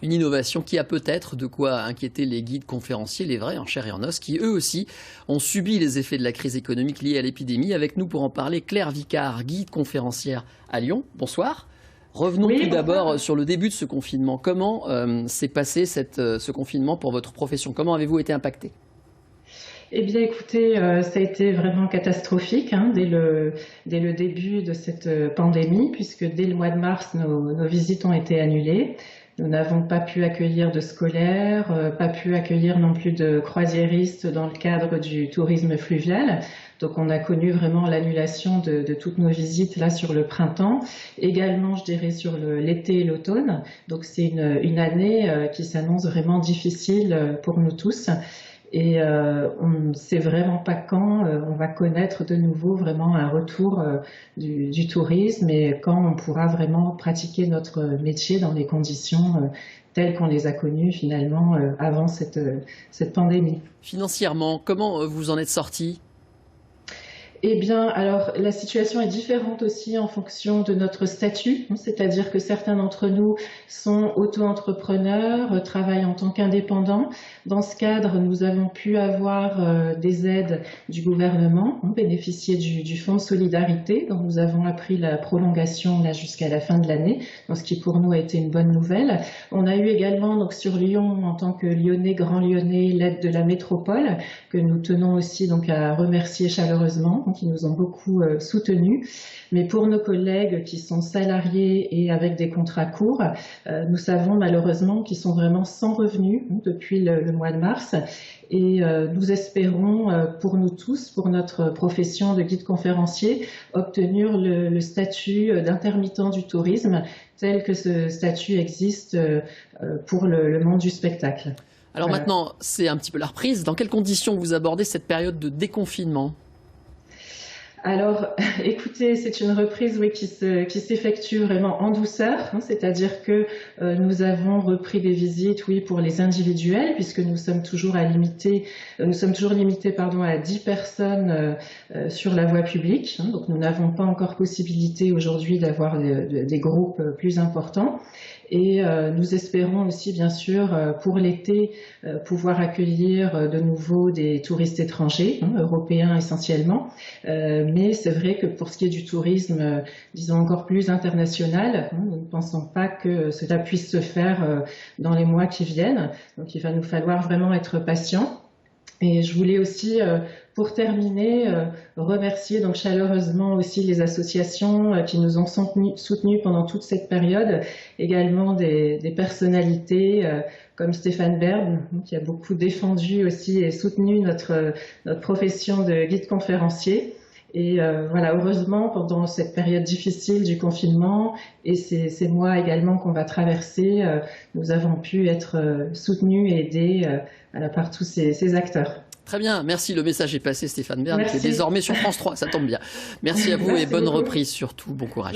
Une innovation qui a peut-être de quoi inquiéter les guides conférenciers, les vrais en chair et en os, qui eux aussi ont subi les effets de la crise économique liée à l'épidémie. Avec nous pour en parler, Claire Vicard, guide conférencière à Lyon. Bonsoir. Revenons tout d'abord sur le début de ce confinement. Comment s'est passé ce confinement pour votre profession? Comment avez-vous été impacté? Eh bien, écoutez, ça a été vraiment catastrophique dès le début de cette pandémie, puisque dès le mois de mars, nos visites ont été annulées. Nous n'avons pas pu accueillir de scolaires, pas pu accueillir non plus de croisiéristes dans le cadre du tourisme fluvial. Donc on a connu vraiment l'annulation de toutes nos visites là sur le printemps, également je dirais sur l'été et l'automne. Donc c'est une année qui s'annonce vraiment difficile pour nous tous. Et on ne sait vraiment pas quand on va connaître de nouveau vraiment un retour du tourisme et quand on pourra vraiment pratiquer notre métier dans les conditions telles qu'on les a connues finalement avant cette pandémie. Financièrement, comment vous en êtes sortis ? Eh bien, alors la situation est différente aussi en fonction de notre statut, c'est-à-dire que certains d'entre nous sont auto-entrepreneurs, travaillent en tant qu'indépendants. Dans ce cadre, nous avons pu avoir des aides du gouvernement, bénéficier du fonds de solidarité, dont nous avons appris la prolongation là jusqu'à la fin de l'année, ce qui pour nous a été une bonne nouvelle. On a eu également donc sur Lyon, en tant que Lyonnais, Grand Lyonnais, l'aide de la métropole, que nous tenons aussi donc à remercier chaleureusement, qui nous ont beaucoup soutenus. Mais pour nos collègues qui sont salariés et avec des contrats courts, nous savons malheureusement qu'ils sont vraiment sans revenus depuis le mois de mars. Et nous espérons pour nous tous, pour notre profession de guide conférencier, obtenir le statut d'intermittent du tourisme, tel que ce statut existe pour le monde du spectacle. Alors maintenant, c'est un petit peu la reprise. Dans quelles conditions vous abordez cette période de déconfinement ? Alors, écoutez, c'est une reprise qui s'effectue vraiment en douceur, c'est-à-dire que nous avons repris des visites, pour les individuels, puisque nous sommes toujours limités à 10 personnes sur la voie publique. Donc, nous n'avons pas encore possibilité aujourd'hui d'avoir des groupes plus importants. Et nous espérons aussi, bien sûr, pour l'été, pouvoir accueillir de nouveau des touristes étrangers, européens essentiellement. Mais c'est vrai que pour ce qui est du tourisme, disons encore plus international, nous ne pensons pas que cela puisse se faire dans les mois qui viennent. Donc il va nous falloir vraiment être patients. Et je voulais aussi, pour terminer, remercier donc chaleureusement aussi les associations qui nous ont soutenus pendant toute cette période, également des personnalités comme Stéphane Bern, qui a beaucoup défendu aussi et soutenu notre profession de guide conférencier. Et heureusement, pendant cette période difficile du confinement et ces mois également qu'on va traverser, nous avons pu être soutenus et aidés par tous ces acteurs. Très bien, merci. Le message est passé, Stéphane Bern, qui est Merci. désormais sur France 3, ça tombe bien. Merci à vous et bonne reprise surtout. Bon courage.